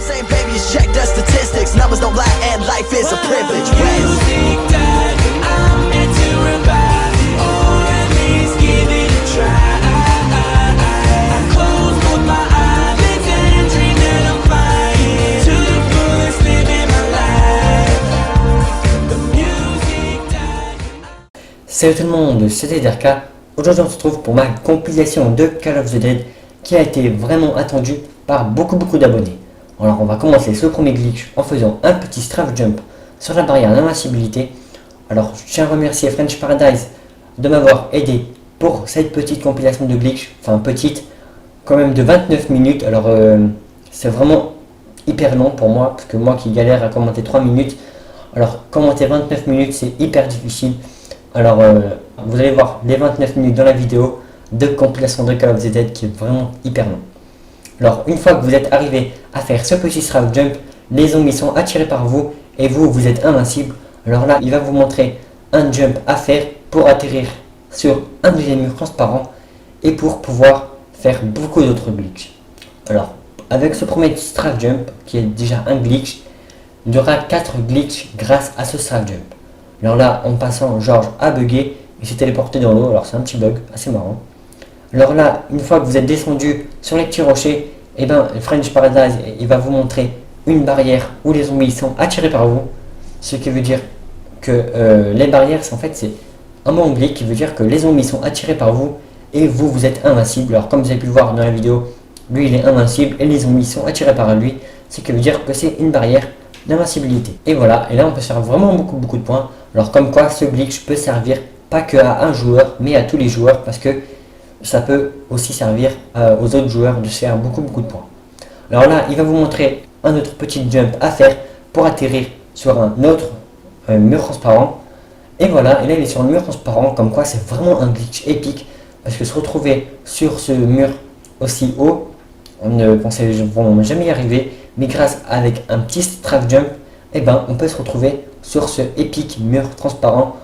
Same babies check the statistics. Numbers don't lie and life is a privilege. Music died, I'm meant to revive it, or at least give it a try. I close both my eyelids and dream that I'm flying to the fullest, living my life. The music died. Salut tout le monde, c'était Derka. Aujourd'hui on se retrouve pour ma compilation de Call of the Dead qui a été vraiment attendue par beaucoup d'abonnés. Alors on va commencer ce premier glitch en faisant un petit strafe jump sur la barrière d'invincibilité. Alors je tiens à remercier French Paradise de m'avoir aidé pour cette petite compilation de glitch, enfin petite, quand même de 29 minutes. Alors c'est vraiment hyper long pour moi, parce que moi qui galère à commenter 3 minutes, alors commenter 29 minutes c'est hyper difficile. Alors vous allez voir les 29 minutes dans la vidéo de compilation de Call of the Dead qui est vraiment hyper long. Alors une fois que vous êtes arrivé à faire ce petit strafe jump, les zombies sont attirés par vous et vous êtes invincible. Alors là il va vous montrer un jump à faire pour atterrir sur un deuxième mur transparent et pour pouvoir faire beaucoup d'autres glitches. Alors avec ce premier strafe jump qui est déjà un glitch, il y aura 4 glitches grâce à ce strafe jump. Alors là en passant, George a bugué, il s'est téléporté dans l'eau, alors c'est un petit bug assez marrant. Alors là, une fois que vous êtes descendu sur les petits rochers, et ben French Paradise il va vous montrer une barrière où les zombies sont attirés par vous. Ce qui veut dire que les barrières, en fait, c'est un mot anglais qui veut dire que les zombies sont attirés par vous et vous êtes invincible. Alors comme vous avez pu le voir dans la vidéo, lui il est invincible et les zombies sont attirés par lui. Ce qui veut dire que c'est une barrière d'invincibilité. Et voilà, et là on peut faire vraiment beaucoup de points. Alors comme quoi ce glitch peut servir pas que à un joueur, mais à tous les joueurs, parce que ça peut aussi servir aux autres joueurs de faire beaucoup de points. Alors là, il va vous montrer un autre petit jump à faire pour atterrir sur un autre mur transparent. Et voilà, et là il est sur le mur transparent, comme quoi c'est vraiment un glitch épique, parce que se retrouver sur ce mur aussi haut, on ne pensait jamais y arriver, mais grâce avec un petit strafe jump, et ben on peut se retrouver sur ce épique mur transparent,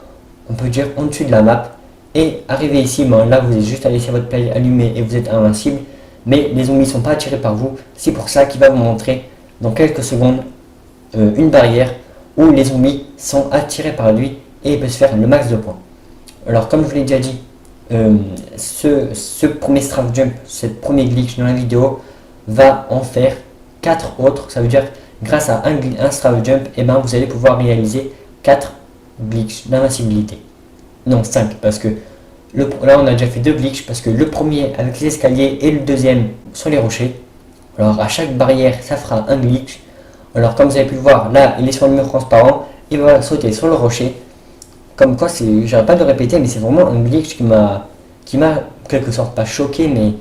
on peut dire en dessus de la map. Et arrivé ici, ben là vous êtes juste à laisser votre play allumé et vous êtes invincible, mais les zombies ne sont pas attirés par vous. C'est pour ça qu'il va vous montrer dans quelques secondes une barrière où les zombies sont attirés par lui et il peut se faire le max de points. Alors comme je vous l'ai déjà dit, ce premier strafe jump, ce premier glitch dans la vidéo va en faire 4 autres. Ça veut dire grâce à un strafe jump, et ben vous allez pouvoir réaliser 4 glitches d'invincibilité. Non, 5, parce que là on a déjà fait 2 glitches, parce que le premier avec les escaliers et le deuxième sur les rochers. Alors à chaque barrière ça fera un glitch. Alors comme vous avez pu le voir, là il est sur le mur transparent, il va sauter sur le rocher. Comme quoi, j'arrête pas de le répéter, mais c'est vraiment un glitch qui m'a quelque sorte pas choqué, mais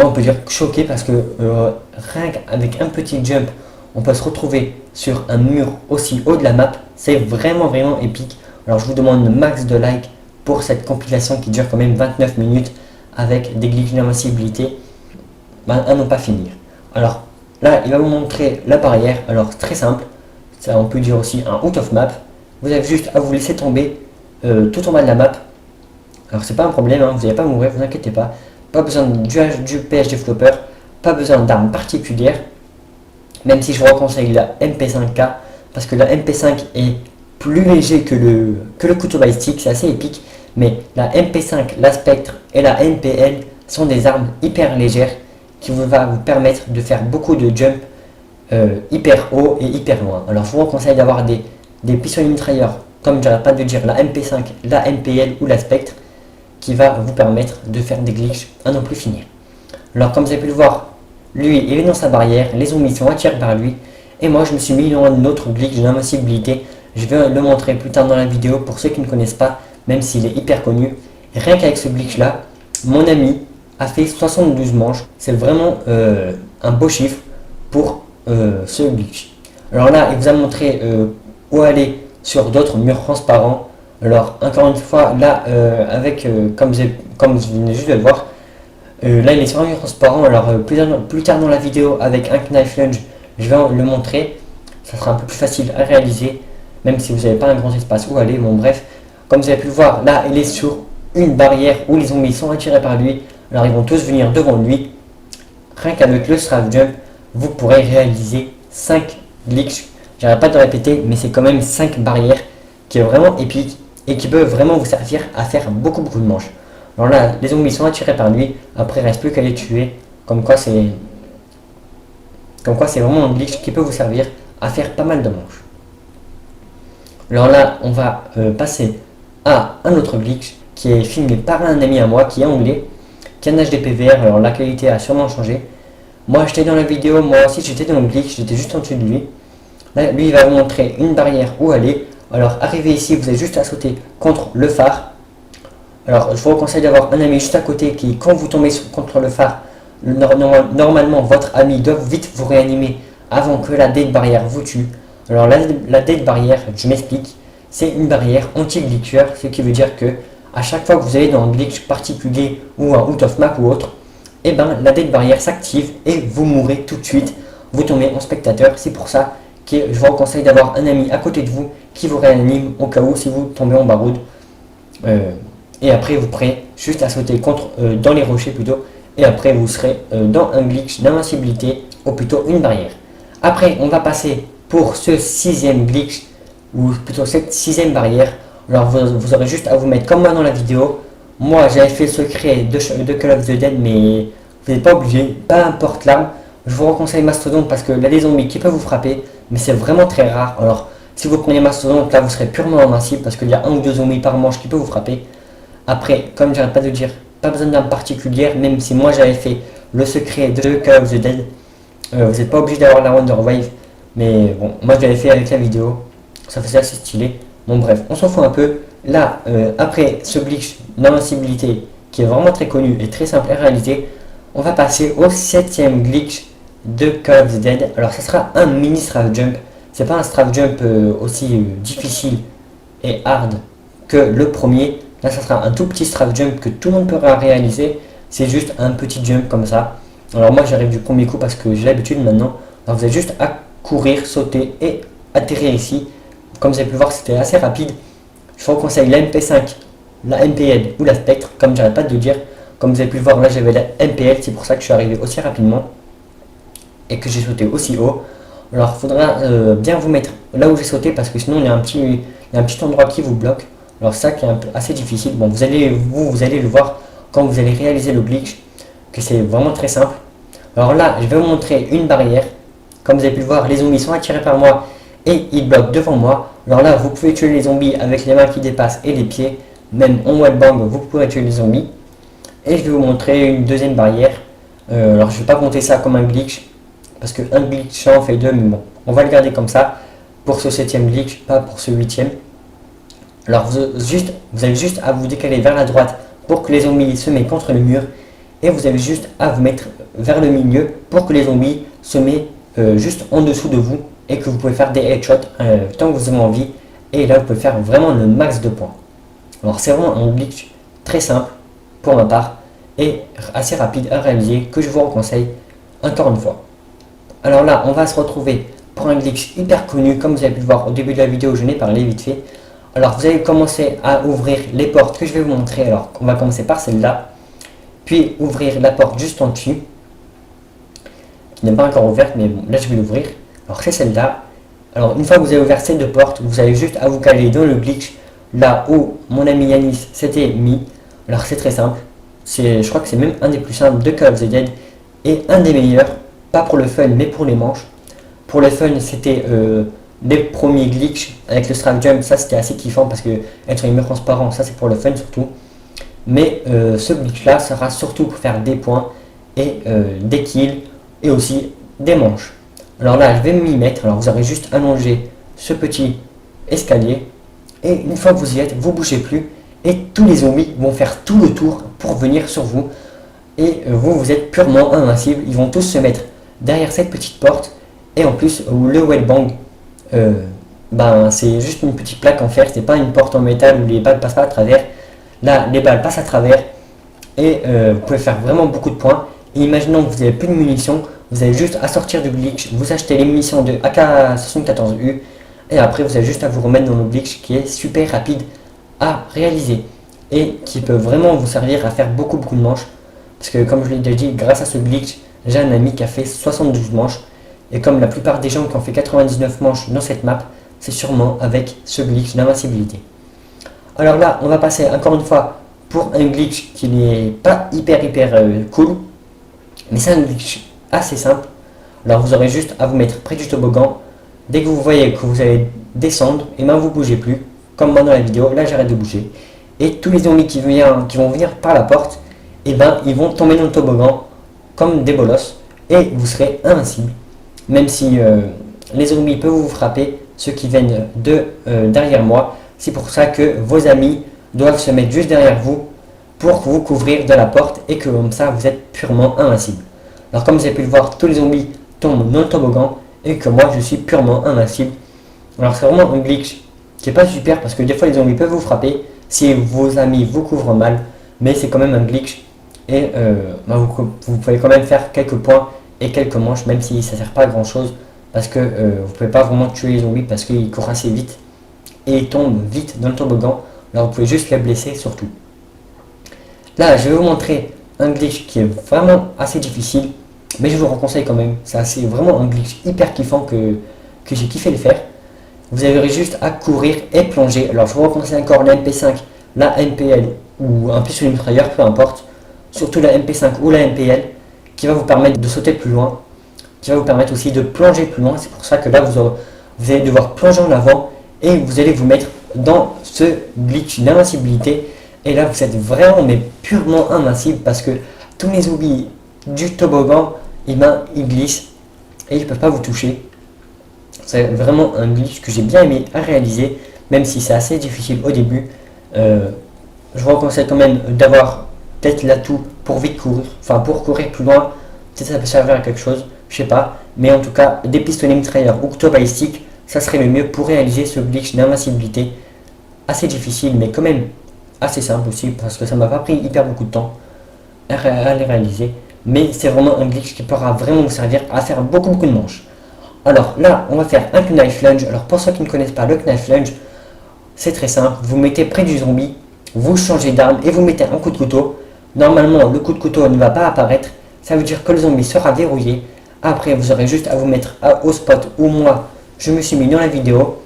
on peut dire choqué, parce que rien qu'avec un petit jump on peut se retrouver sur un mur aussi haut de la map. C'est vraiment épique. Alors je vous demande le max de likes pour cette compilation qui dure quand même 29 minutes avec des glitches d'invincibilité à ne pas finir. Alors là il va vous montrer la barrière. Alors très simple, ça on peut dire aussi un out of map. Vous avez juste à vous laisser tomber tout en bas de la map. Alors c'est pas un problème, hein, vous n'allez pas mourir, vous inquiétez pas. Pas besoin du PSG flopper, pas besoin d'armes particulières. Même si je vous conseille la MP5K, parce que la MP5 est plus léger que le couteau ballistique, c'est assez épique. Mais la MP5, la Spectre et la NPL sont des armes hyper légères qui va vous permettre de faire beaucoup de jump hyper haut et hyper loin. Alors je vous conseille d'avoir des pistolets mitrailleurs, comme j'arrête pas de dire, la MP5, la NPL ou la Spectre, qui va vous permettre de faire des glitches à non plus finir. Alors comme vous avez pu le voir, lui il est dans sa barrière, les zombies sont attirés par lui, et moi je me suis mis dans un autre glitch d'invincibilité. Je vais le montrer plus tard dans la vidéo pour ceux qui ne connaissent pas, même s'il est hyper connu. Et rien qu'avec ce glitch là, mon ami a fait 72 manches. C'est vraiment un beau chiffre pour ce glitch. Alors là il vous a montré où aller sur d'autres murs transparents. Alors encore une fois là comme vous venez juste de le voir, là il est sur un mur transparent. Alors plus tard dans la vidéo avec un knife lunge je vais le montrer, ça sera un peu plus facile à réaliser, même si vous n'avez pas un grand espace où aller. Bon bref, comme vous avez pu le voir, là il est sur une barrière où les zombies sont attirés par lui. Alors ils vont tous venir devant lui. Rien qu'avec le strafe jump, vous pourrez réaliser 5 glitches. J'arrête pas de le répéter, mais c'est quand même 5 barrières qui est vraiment épique et qui peut vraiment vous servir à faire beaucoup de manches. Alors là, les zombies sont attirés par lui, après il reste plus qu'à les tuer, comme quoi c'est vraiment un glitch qui peut vous servir à faire pas mal de manches. Alors là, on va passer à un autre glitch qui est filmé par un ami à moi qui est anglais, qui a un HDPVR, alors la qualité a sûrement changé. Moi j'étais dans la vidéo, moi aussi j'étais dans le glitch, j'étais juste en dessus de lui. Là, lui il va vous montrer une barrière où aller. Alors arrivé ici, vous avez juste à sauter contre le phare. Alors je vous conseille d'avoir un ami juste à côté qui, quand vous tombez contre le phare, normalement votre ami doit vite vous réanimer avant que la dead barrière vous tue. Alors la dead barrière, je m'explique, c'est une barrière anti-glitcher, ce qui veut dire que à chaque fois que vous allez dans un glitch particulier ou un out of map ou autre, et ben la dead barrière s'active et vous mourrez tout de suite, vous tombez en spectateur. C'est pour ça que je vous conseille d'avoir un ami à côté de vous qui vous réanime au cas où si vous tombez en baroude. Et après vous pourrez juste à sauter contre dans les rochers plutôt, et après vous serez dans un glitch d'invincibilité ou plutôt une barrière. Après on va passer pour ce 6e glitch ou plutôt cette 6e barrière. Alors vous aurez juste à vous mettre comme moi dans la vidéo. Moi j'avais fait le secret de Call of the Dead, mais vous n'êtes pas obligé, peu importe l'arme. Je vous conseille Mastodonte parce que là des zombies qui peuvent vous frapper, mais c'est vraiment très rare. Alors si vous prenez Mastodonte, là vous serez purement invincible parce qu'il y a 1 ou 2 zombies par manche qui peuvent vous frapper. Après, comme j'arrête pas de dire, pas besoin d'arme particulière, même si moi j'avais fait le secret de Call of the Dead. Vous n'êtes pas obligé d'avoir la Wonder Wave, mais bon, moi je l'avais fait avec la vidéo, ça faisait assez stylé. Bon bref, on s'en fout un peu. Là, après ce glitch d'invincibilité qui est vraiment très connu et très simple à réaliser, on va passer au 7e glitch de Call of the Dead. Alors ça sera un mini strafe jump. C'est pas un strafe jump aussi difficile et hard que le premier. Là ça sera un tout petit strafe jump que tout le monde pourra réaliser. C'est juste un petit jump comme ça. Alors moi j'arrive du premier coup parce que j'ai l'habitude maintenant. Alors vous avez juste à courir, sauter et atterrir ici. Comme vous avez pu le voir, c'était assez rapide. Je vous conseille la MP5, la MPL ou la Spectre, comme j'arrête pas de le dire. Comme vous avez pu le voir, là j'avais la MPL, c'est pour ça que je suis arrivé aussi rapidement et que j'ai sauté aussi haut. Alors il faudra bien vous mettre là où j'ai sauté parce que sinon il y a un petit endroit qui vous bloque. Alors ça qui est assez difficile. Bon, vous allez le voir quand vous allez réaliser le glitch, que c'est vraiment très simple. Alors là, je vais vous montrer une barrière. Comme vous avez pu le voir, les zombies sont attirés par moi et ils bloquent devant moi. Alors là, vous pouvez tuer les zombies avec les mains qui dépassent et les pieds. Même en wallbang, vous pourrez tuer les zombies. Et je vais vous montrer une deuxième barrière. Alors je ne vais pas compter ça comme un glitch, parce qu'un glitch ça en fait 2, mais bon, on va le garder comme ça pour ce 7e glitch, pas pour ce 8e. Alors vous avez juste à vous décaler vers la droite pour que les zombies se mettent contre le mur. Et vous avez juste à vous mettre vers le milieu pour que les zombies se mettent juste en dessous de vous et que vous pouvez faire des headshots tant que vous avez envie. Et là vous pouvez faire vraiment le max de points. Alors c'est vraiment un glitch très simple pour ma part et assez rapide à réaliser que je vous conseille encore une fois. Alors là on va se retrouver pour un glitch hyper connu, comme vous avez pu le voir au début de la vidéo, je n'ai parlé vite fait. Alors vous allez commencer à ouvrir les portes que je vais vous montrer. Alors on va commencer par celle-là, puis ouvrir la porte juste en dessus qui n'est pas encore ouverte, mais bon là je vais l'ouvrir. Alors c'est celle-là. Alors une fois que vous avez ouvert ces 2 portes, vous avez juste à vous caler dans le glitch là où mon ami Yanis s'était mis. Alors c'est très simple, je crois que c'est même un des plus simples de Call of the Dead et un des meilleurs, pas pour le fun mais pour les manches. Pour le fun c'était les premiers glitches avec le strafe jump, ça c'était assez kiffant parce que être sur les murs transparents, ça c'est pour le fun surtout. Mais ce glitch là sera surtout pour faire des points et des kills et aussi des manches. Alors là je vais m'y mettre, alors vous aurez juste allongé ce petit escalier. Et une fois que vous y êtes, vous ne bougez plus et tous les zombies vont faire tout le tour pour venir sur vous. Et vous êtes purement invincible. Ils vont tous se mettre derrière cette petite porte. Et en plus, le wallbang, c'est juste une petite plaque en fer. C'est pas une porte en métal où les balles passent pas à travers. Là, les balles passent à travers. Et vous pouvez faire vraiment beaucoup de points. Et imaginons que vous n'avez plus de munitions. Vous avez juste à sortir du glitch. Vous achetez les munitions de AK-74U. Et après vous avez juste à vous remettre dans le glitch qui est super rapide à réaliser et qui peut vraiment vous servir à faire beaucoup de manches, parce que comme je l'ai déjà dit, grâce à ce glitch j'ai un ami qui a fait 72 manches Et comme la plupart des gens qui ont fait 99 manches dans cette map, c'est sûrement avec ce glitch d'invincibilité. Alors là, on va passer encore une fois pour un glitch qui n'est pas hyper cool, mais c'est un glitch assez simple. Alors vous aurez juste à vous mettre près du toboggan. Dès que vous voyez que vous allez descendre, et ben vous bougez plus, comme moi dans la vidéo, là j'arrête de bouger. Et tous les zombies qui vont venir par la porte, et ben ils vont tomber dans le toboggan comme des bolosses, et vous serez invincible. Même si les zombies peuvent vous frapper, ceux qui viennent derrière moi, c'est pour ça que vos amis doivent se mettre juste derrière vous pour vous couvrir de la porte et que comme ça vous êtes purement invincible. Alors comme vous avez pu le voir, tous les zombies tombent dans le toboggan et que moi je suis purement invincible. Alors c'est vraiment un glitch qui n'est pas super parce que des fois les zombies peuvent vous frapper si vos amis vous couvrent mal, mais c'est quand même un glitch et vous pouvez quand même faire quelques points et quelques manches même si ça ne sert pas à grand chose parce que vous ne pouvez pas vraiment tuer les zombies parce qu'ils courent assez vite et ils tombent vite dans le toboggan. Alors vous pouvez juste les blesser surtout. Là je vais vous montrer un glitch qui est vraiment assez difficile, mais je vous le conseille quand même. C'est vraiment un glitch hyper kiffant que j'ai kiffé le faire. Vous avez juste à courir et plonger. Alors je vous conseille encore la MP5, la MPL ou un pistolet mitrailleur, peu importe. Surtout la MP5 ou la MPL qui va vous permettre de sauter plus loin, qui va vous permettre aussi de plonger plus loin. C'est pour ça que là vous allez devoir plonger en avant et vous allez vous mettre dans ce glitch d'invincibilité. Et là vous êtes vraiment mais purement invincible parce que tous les zombies du toboggan, ils glissent et ils ne peuvent pas vous toucher. C'est vraiment un glitch que j'ai bien aimé à réaliser, même si c'est assez difficile au début. Je vous conseille quand même d'avoir peut-être l'atout pour vite courir, enfin pour courir plus loin, peut-être ça peut servir à quelque chose, je sais pas. Mais en tout cas, des pistolets mitrailleurs ou couteaux balistiques, ça serait le mieux pour réaliser ce glitch d'invincibilité. Assez difficile, mais quand même assez simple aussi, parce que ça m'a pas pris hyper beaucoup de temps à les réaliser. Mais c'est vraiment un glitch qui pourra vraiment vous servir à faire beaucoup de manches. Alors là, on va faire un knife lunge. Alors pour ceux qui ne connaissent pas le knife lunge, c'est très simple. Vous mettez près du zombie, vous changez d'arme et vous mettez un coup de couteau. Normalement, le coup de couteau ne va pas apparaître. Ça veut dire que le zombie sera verrouillé. Après, vous aurez juste à vous mettre au spot où moi, je me suis mis dans la vidéo.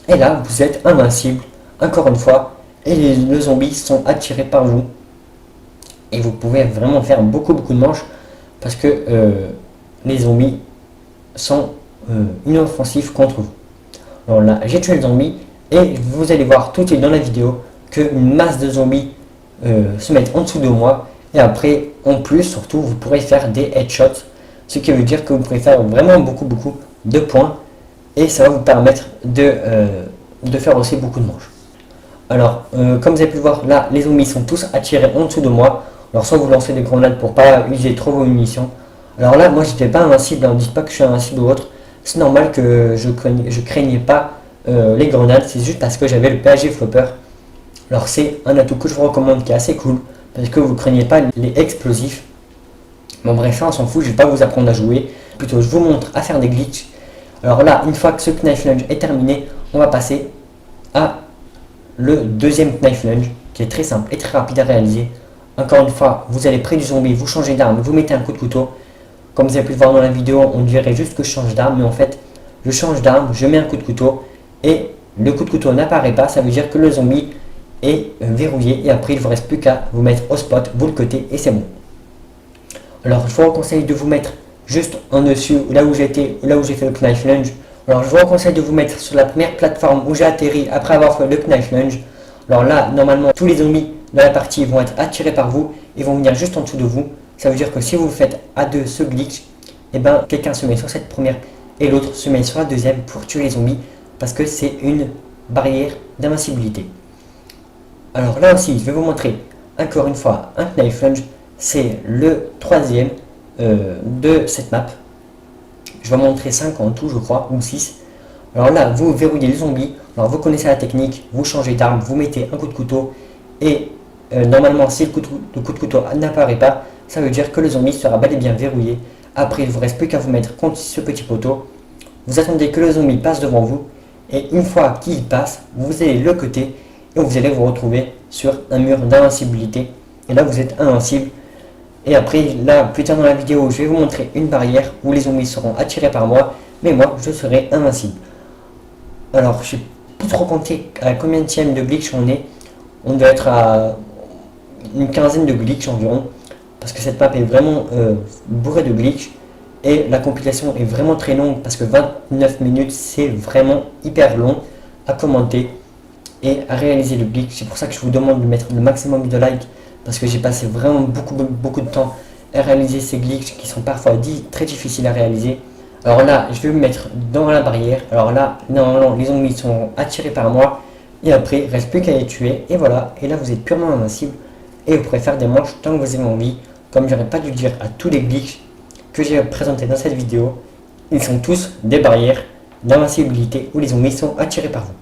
Et là, vous êtes invincible, encore une fois. Et les zombies sont attirés par vous. Et vous pouvez vraiment faire beaucoup de manches parce que les zombies sont inoffensifs contre vous. Alors là, j'ai tué le zombie et vous allez voir tout de suite dans la vidéo qu'une masse de zombies se mettent en dessous de moi. Et après, en plus, surtout, vous pourrez faire des headshots. Ce qui veut dire que vous pourrez faire vraiment beaucoup de points. Et ça va vous permettre de faire aussi beaucoup de manches. Alors, comme vous avez pu le voir, là, les zombies sont tous attirés en dessous de moi. Alors, soit vous lancez des grenades pour pas user trop vos munitions. Alors là, moi, j'étais pas invincible. Ne dites pas que je suis invincible ou autre. C'est normal que je craignais pas les grenades. C'est juste parce que j'avais le PAG flopper. Alors, c'est un atout que je vous recommande qui est assez cool. Parce que vous ne craignez pas les explosifs. Bon, bref, ça, on s'en fout. Je vais pas vous apprendre à jouer. Plutôt, je vous montre à faire des glitches. Alors là, une fois que ce knife lunge est terminé, on va passer à le deuxième knife lunge qui est très simple et très rapide à réaliser. Encore une fois, vous allez près du zombie, vous changez d'arme, vous mettez un coup de couteau. Comme vous avez pu le voir dans la vidéo, on dirait juste que je change d'arme, mais en fait, je change d'arme, je mets un coup de couteau et le coup de couteau n'apparaît pas. Ça veut dire que le zombie est verrouillé et après, il ne vous reste plus qu'à vous mettre au spot, vous le cotez et c'est bon. Alors, je vous conseille de vous mettre juste en dessus, là où j'ai fait le knife lunge. Alors, je vous conseille de vous mettre sur la première plateforme où j'ai atterri après avoir fait le knife lunge. Alors là, normalement, tous les zombies dans la partie vont être attirés par vous et vont venir juste en dessous de vous. Ça veut dire que si vous faites à deux ce glitch, et ben quelqu'un se met sur cette première et l'autre se met sur la deuxième pour tuer les zombies parce que c'est une barrière d'invincibilité. Alors là aussi, je vais vous montrer encore une fois un knife lunge. C'est le troisième de cette map. Je vais montrer 5 en tout, je crois, ou 6. Alors là, vous verrouillez les zombies. Alors vous connaissez la technique, vous changez d'arme, vous mettez un coup de couteau et normalement, si le coup de couteau n'apparaît pas, ça veut dire que le zombie sera bel et bien verrouillé. Après, il ne vous reste plus qu'à vous mettre contre ce petit poteau. Vous attendez que le zombie passe devant vous. Et une fois qu'il passe, vous allez le coter et vous allez vous retrouver sur un mur d'invincibilité. Et là, vous êtes invincible. Et après, là, plus tard dans la vidéo, je vais vous montrer une barrière où les zombies seront attirés par moi, mais moi, je serai invincible. Alors, je sais pas trop compter à combien de glitch on est. On doit être à une quinzaine de glitch environ, parce que cette map est vraiment bourrée de glitch. Et la compilation est vraiment très longue, parce que 29 minutes, c'est vraiment hyper long à commenter et à réaliser le glitch. C'est pour ça que je vous demande de mettre le maximum de likes, parce que j'ai passé vraiment beaucoup de temps à réaliser ces glitches qui sont parfois très difficiles à réaliser. Alors là, je vais me mettre dans la barrière. Alors là, normalement, les zombies sont attirés par moi. Et après, il ne reste plus qu'à les tuer. Et voilà, et là, vous êtes purement invincible. Et vous pourrez faire des manches tant que vous avez envie. Comme j'aurais pas dû dire à tous les glitches que j'ai présentés dans cette vidéo, ils sont tous des barrières d'invincibilité où les zombies sont attirés par vous.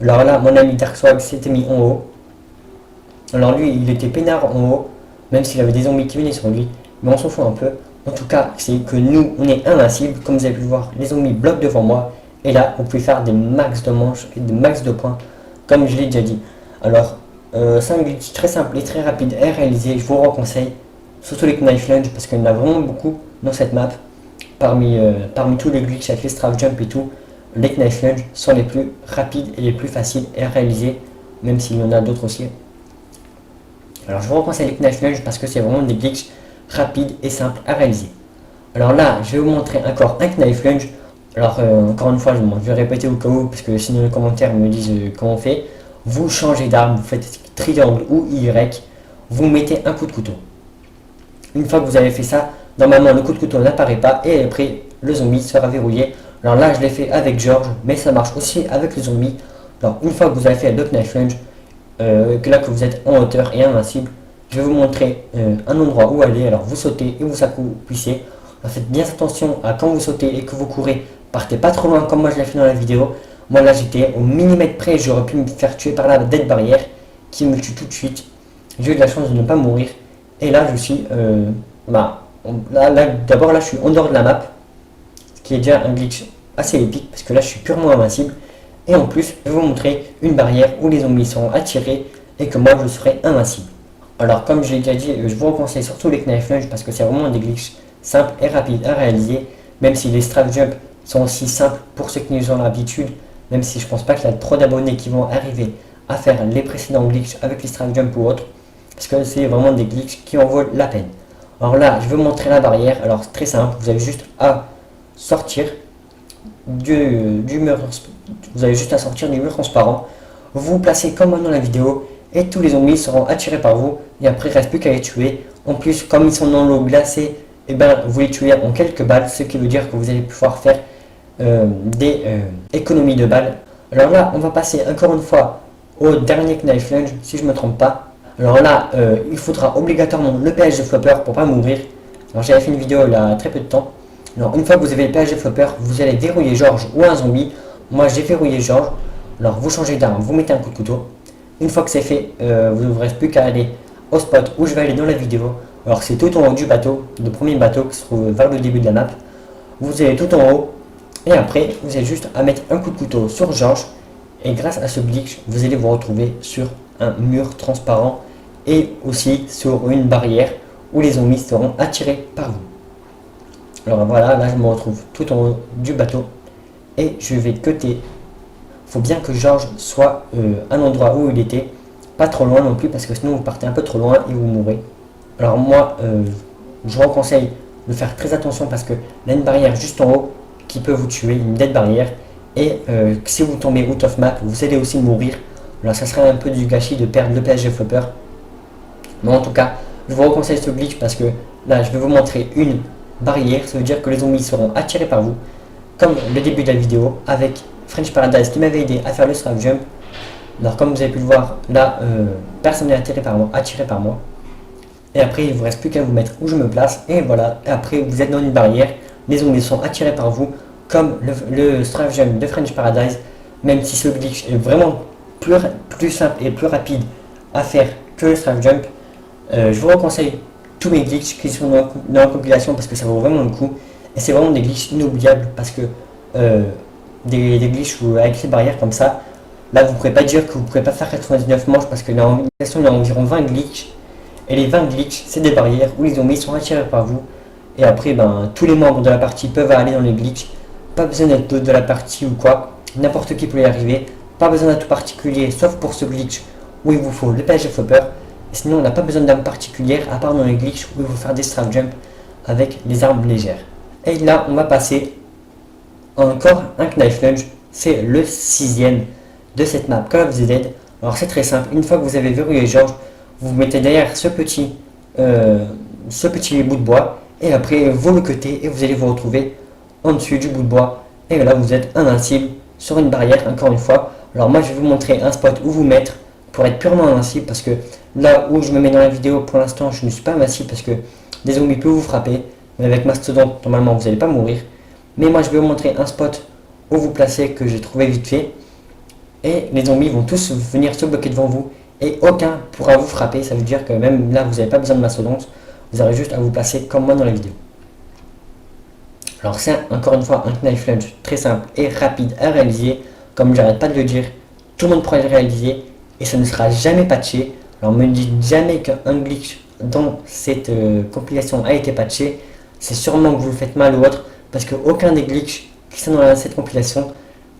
Alors là, mon ami Dark Swag s'était mis en haut. Alors lui, il était peinard en haut, même s'il avait des zombies qui venaient sur lui. Mais on s'en fout un peu. En tout cas, c'est que nous, on est invincible. Comme vous avez pu le voir, les zombies bloquent devant moi. Et là, vous pouvez faire des max de manches et des max de points, comme je l'ai déjà dit. Alors, c'est un glitch très simple et très rapide à réaliser. Je vous conseille, surtout les knife lunge, parce qu'il y en a vraiment beaucoup dans cette map. Parmi tous les glitches avec les strafe jump et tout, les knife lunge sont les plus rapides et les plus faciles à réaliser, même s'il y en a d'autres aussi. Alors, je vous conseille les knife lunge parce que c'est vraiment des glitches rapides et simples à réaliser. Alors là, je vais vous montrer encore un knife lunge. Alors, encore une fois, je vais répéter au cas où, parce que sinon les commentaires me disent comment on fait. Vous changez d'arme, vous faites triangle ou Y, vous mettez un coup de couteau. Une fois que vous avez fait ça, normalement le coup de couteau n'apparaît pas et après le zombie sera verrouillé. Alors là, je l'ai fait avec George, mais ça marche aussi avec le zombie. Alors, une fois que vous avez fait le knife lunge, que vous êtes en hauteur et invincible, je vais vous montrer un endroit où aller. Alors, vous sautez et vous accroupissez. Faites bien attention à quand vous sautez et que vous courez. Partez pas trop loin comme moi je l'ai fait dans la vidéo. Moi là j'étais au millimètre près, j'aurais pu me faire tuer par la dead barrière qui me tue tout de suite. J'ai eu de la chance de ne pas mourir. Et là je suis d'abord là je suis en dehors de la map, ce qui est déjà un glitch assez épique parce que là je suis purement invincible. Et en plus je vais vous montrer une barrière où les zombies sont attirés et que moi je serai invincible. Alors comme je l'ai déjà dit, je vous conseille surtout les knife lunge parce que c'est vraiment des glitches simples et rapides à réaliser, même si les strafe jump sont aussi simples pour ceux qui nous ont l'habitude, même si je pense pas qu'il y a trop d'abonnés qui vont arriver à faire les précédents glitches avec les strafe jump ou autres, parce que c'est vraiment des glitches qui en valent la peine. Alors là, je vais vous montrer la barrière. Alors c'est très simple, vous avez juste à sortir du mur, vous avez juste à sortir du mur transparent, vous vous placez comme dans la vidéo et tous les zombies seront attirés par vous et après il ne reste plus qu'à les tuer. En plus, comme ils sont dans l'eau glacée, et vous les tuez en quelques balles, ce qui veut dire que vous allez pouvoir faire des économies de balles. Alors là, on va passer encore une fois au dernier knife lunge, si je ne me trompe pas. Alors là, il faudra obligatoirement le PHG flopper pour pas mourir. Alors j'avais fait une vidéo il y a très peu de temps. Alors une fois que vous avez le PHG flopper, vous allez verrouiller George ou un zombie. Moi j'ai verrouillé George. Alors vous changez d'arme, vous mettez un coup de couteau. Une fois que c'est fait, vous ne reste plus qu'à aller au spot où je vais aller dans la vidéo. Alors c'est tout en haut du bateau, le premier bateau qui se trouve vers le début de la map. Vous allez tout en haut et après vous avez juste à mettre un coup de couteau sur George et grâce à ce glitch vous allez vous retrouver sur un mur transparent et aussi sur une barrière où les zombies seront attirés par vous. Alors voilà, là je me retrouve tout en haut du bateau et je vais cutter. Faut bien que George soit à l'endroit où il était, pas trop loin non plus parce que sinon vous partez un peu trop loin et vous mourrez. Alors moi je vous conseille de faire très attention parce que là une barrière juste en haut qui peut vous tuer, une dead barrière, et si vous tombez out of map vous allez aussi mourir. Alors ça serait un peu du gâchis de perdre le PHG flopper, mais en tout cas je vous conseille ce glitch parce que là je vais vous montrer une barrière, ça veut dire que les zombies seront attirés par vous comme le début de la vidéo avec French Paradise qui m'avait aidé à faire le strafe jump. Alors comme vous avez pu le voir là, personne n'est attiré par moi. Et après il ne vous reste plus qu'à vous mettre où je me place et voilà. Et après vous êtes dans une barrière, les zombies sont attirés par vous comme le strafe jump de French Paradise, même si ce glitch est vraiment plus simple et plus rapide à faire que le strafe jump. Je vous conseille tous mes glitches qui sont dans la compilation parce que ça vaut vraiment le coup et c'est vraiment des glitches inoubliables parce que des glitches avec les barrières comme ça, là vous ne pourrez pas dire que vous ne pourrez pas faire 99 manches parce que dans la compilation il y a environ 20 glitches Et les 20 glitches, c'est des barrières où les zombies sont attirés par vous. Et après, tous les membres de la partie peuvent aller dans les glitches. Pas besoin d'être de la partie ou quoi. N'importe qui peut y arriver. Pas besoin d'atout particulier, sauf pour ce glitch où il vous faut le PG Flopper. Sinon, on n'a pas besoin d'armes particulières, à part dans les glitches où il faut faire des strap jump avec les armes légères. Et là, on va passer encore un Knife Lunge. C'est le 6ème de cette map Call of the Dead. Alors c'est très simple, une fois que vous avez verrouillé George, vous mettez derrière ce petit bout de bois, et après vous le cuttez et vous allez vous retrouver en dessus du bout de bois. Et là vous êtes invincible sur une barrière, encore une fois. Alors moi je vais vous montrer un spot où vous mettre pour être purement invincible, parce que là où je me mets dans la vidéo pour l'instant je ne suis pas invincible parce que des zombies peuvent vous frapper, mais avec Mastodon normalement vous n'allez pas mourir. Mais moi je vais vous montrer un spot où vous placez que j'ai trouvé vite fait, et les zombies vont tous venir se bloquer devant vous et aucun pourra vous frapper. Ça veut dire que même là vous n'avez pas besoin de mastodonte, vous aurez juste à vous placer comme moi dans la vidéo. Alors c'est encore une fois un Knife Lunge très simple et rapide à réaliser. Comme j'arrête pas de le dire, tout le monde pourra le réaliser et ça ne sera jamais patché. Alors me dites jamais qu'un glitch dans cette compilation a été patché. C'est sûrement que vous le faites mal ou autre, parce que aucun des glitches qui sont dans cette compilation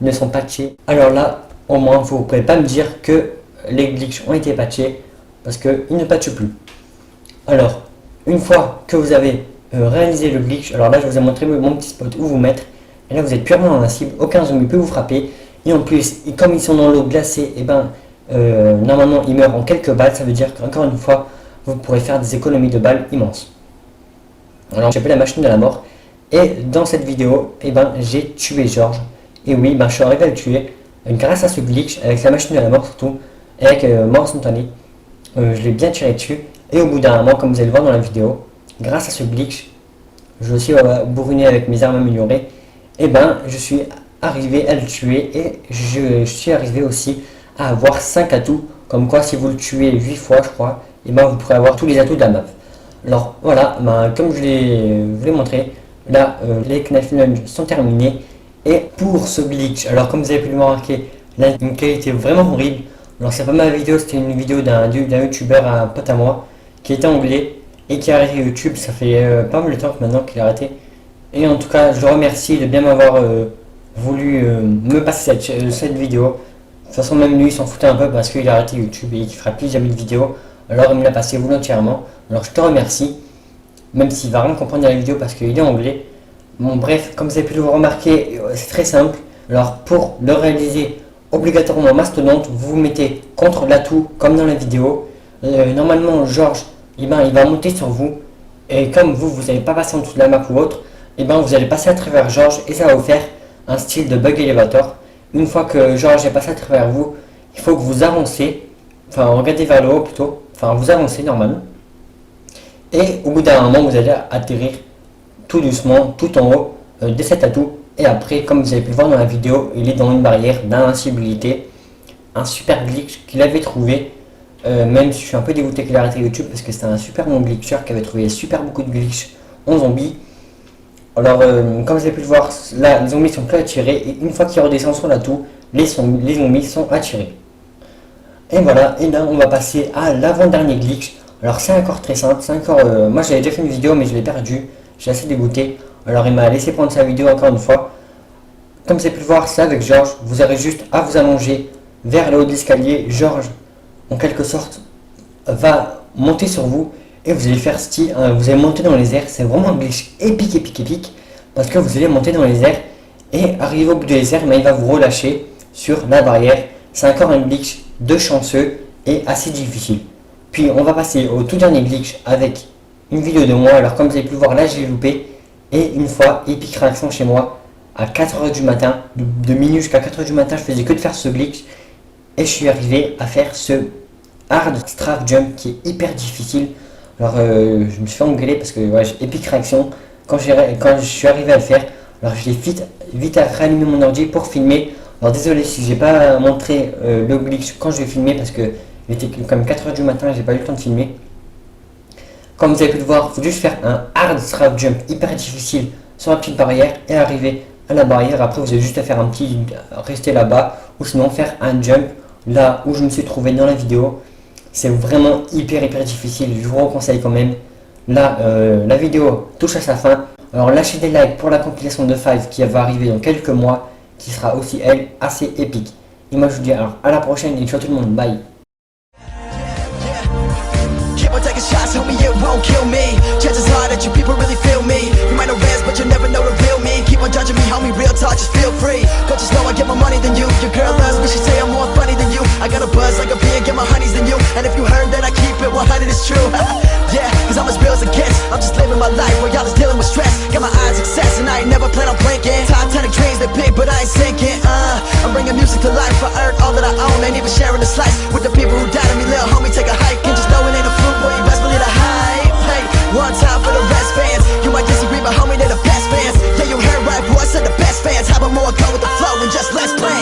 ne sont patchés. Alors là, au moins, vous ne pouvez pas me dire que les glitches ont été patchés, parce qu'ils ne patchent plus. Alors, une fois que vous avez réalisé le glitch, alors là je vous ai montré mon petit spot où vous mettre, et là vous êtes purement invincible, aucun zombie peut vous frapper, et en plus, comme ils sont dans l'eau glacée, et normalement ils meurent en quelques balles. Ça veut dire qu'encore une fois, vous pourrez faire des économies de balles immenses. Alors j'ai fait la machine de la mort, et dans cette vidéo, j'ai tué George, et oui, je suis arrivé à le tuer, grâce à ce glitch, avec la machine de la mort surtout, et avec mort instantanée. Je l'ai bien tiré dessus, et au bout d'un moment, comme vous allez le voir dans la vidéo, grâce à ce glitch, je aussi bourriné avec mes armes améliorées, je suis arrivé à le tuer, et je suis arrivé aussi à avoir 5 atouts, comme quoi si vous le tuez 8 fois je crois, vous pourrez avoir tous les atouts de la map. Alors voilà, comme je vous l'ai montré, là les Knife Lunge sont terminés, et pour ce glitch, alors comme vous avez pu le remarquer, là une qualité vraiment horrible. Alors c'est pas ma vidéo, c'était une vidéo d'un youtubeur, un pote à moi, qui était anglais et qui a arrêté YouTube. Ça fait pas mal de temps que maintenant qu'il a arrêté. Et en tout cas, je le remercie de bien m'avoir voulu me passer cette vidéo. De toute façon, même lui, il s'en foutait un peu parce qu'il a arrêté YouTube et qu'il fera plus jamais de vidéo. Alors il me l'a passé volontairement. Alors je te remercie, même s'il va rien comprendre dans la vidéo parce qu'il est anglais. Bon bref, comme vous avez pu le remarquer, c'est très simple. Alors pour le réaliser, obligatoirement mastodonte, vous vous mettez contre l'atout comme dans la vidéo. Normalement George, il va monter sur vous, et comme vous n'allez pas passer en dessous de la map ou autre, vous allez passer à travers George, et ça va vous faire un style de bug elevator. Une fois que George est passé à travers vous, il faut que vous avancez, regardez vers le haut plutôt, vous avancez normalement, et au bout d'un moment vous allez atterrir tout doucement tout en haut de cet atout. Et après, comme vous avez pu le voir dans la vidéo, il est dans une barrière d'invincibilité, un super glitch qu'il avait trouvé, même si je suis un peu dégoûté qu'il a arrêté YouTube parce que c'était un super bon glitcher qui avait trouvé super beaucoup de glitch en zombies. Alors comme vous avez pu le voir, là les zombies sont plus attirés, et une fois qu'ils redescendent sur l'atout, les zombies sont attirés. Et voilà, et là on va passer à l'avant-dernier glitch. Alors c'est encore très simple, moi j'avais déjà fait une vidéo mais je l'ai perdu, j'ai assez dégoûté. Alors il m'a laissé prendre sa vidéo encore une fois. Comme vous avez pu le voir, c'est avec George, vous avez juste à vous allonger vers le haut de l'escalier. George, en quelque sorte, va monter sur vous, et vous allez faire style, vous allez monter dans les airs. C'est vraiment un glitch épique, parce que vous allez monter dans les airs, et arriver au bout des airs, il va vous relâcher sur la barrière. C'est encore un glitch de chanceux et assez difficile. Puis on va passer au tout dernier glitch avec une vidéo de moi. Alors comme vous avez pu le voir, là j'ai loupé. Et une fois, épique réaction chez moi, à 4h du matin, de minuit jusqu'à 4h du matin, je faisais que de faire ce glitch. Et je suis arrivé à faire ce hard strap jump qui est hyper difficile. Alors je me suis fait engueuler parce que j'ai épique réaction quand je suis arrivé à le faire. Alors j'ai vite à rallumer mon ordi pour filmer. Alors désolé si j'ai pas montré le glitch quand je vais filmer, parce que il était quand même 4h du matin et j'ai pas eu le temps de filmer. Comme vous avez pu le voir, il faut juste faire un hard strap jump hyper difficile sur la petite barrière et arriver à la barrière. Après, vous avez juste à faire un petit rester là-bas, ou sinon faire un jump là où je me suis trouvé dans la vidéo. C'est vraiment hyper difficile, je vous conseille quand même. Là, la vidéo touche à sa fin. Alors lâchez des likes pour la compilation de Five qui va arriver dans quelques mois, qui sera aussi elle assez épique. Et moi je vous dis alors à la prochaine et ciao tout le monde, bye. Keep on taking shots, homie, it won't kill me. Chances are that you people really feel me. You might know rest, but you never know the real me. Keep on judging me, homie, real talk, just feel free. But just know I get more money than you. Your girl loves me, she say I'm more funny than you. I got a buzz like a bee and get more honeys than you. And if you heard that I keep it 100, it's true. Yeah, cause I'm as real as it gets. I'm just living my life while y'all is dealing with stress. Got my eyes success and I ain't never plan on blinking. Top 10 of dreams, they big, but I ain't sinking. I'm bringing music to life, I earned all that I own. Ain't even sharing a slice with the people who doubted me. Little homie, take a hike and just know it ain't a fluke, boy, you best believe the hype. Hey, one time for the rest fans. You might disagree, but homie, they're the best fans. Yeah, you heard right, boy, I said the best fans. How about more go with the flow and just let's play.